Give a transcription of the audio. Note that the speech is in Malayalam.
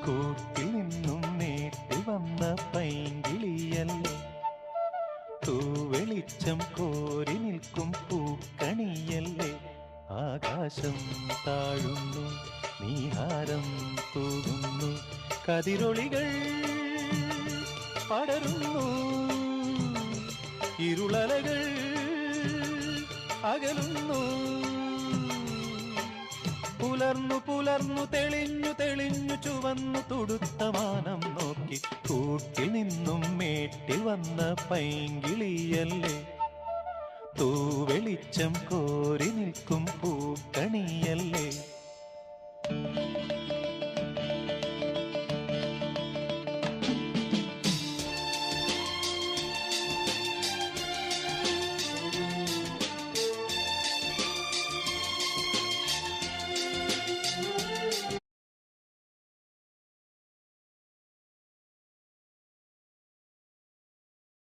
കൂട്ടിൽ നിന്നും നേട്ടിൽ വന്ന പൈങ്കിളിയല്ലേ, തൂവെളിച്ചം കോരി നിൽക്കും പൂക്കണിയല്ലേ. ആകാശം താഴുന്നു, നീഹാരം തൂകുന്നു, കതിരൊളികൾ പടരുന്നു, ഇരുളലകൾ അകലുന്നു. പുലർന്നു പുലർന്നു തെളിഞ്ഞു തെളിഞ്ഞു ചുവന്നു തുടുത്ത മാനം നോക്കി കൂട്ടിൽ നിന്നും മേട്ടിൽ വന്ന പൈങ്കിളിയല്ലേ, തൂവെളിച്ചം കോരി നിൽക്കും പൂക്കണിയല്ലേ.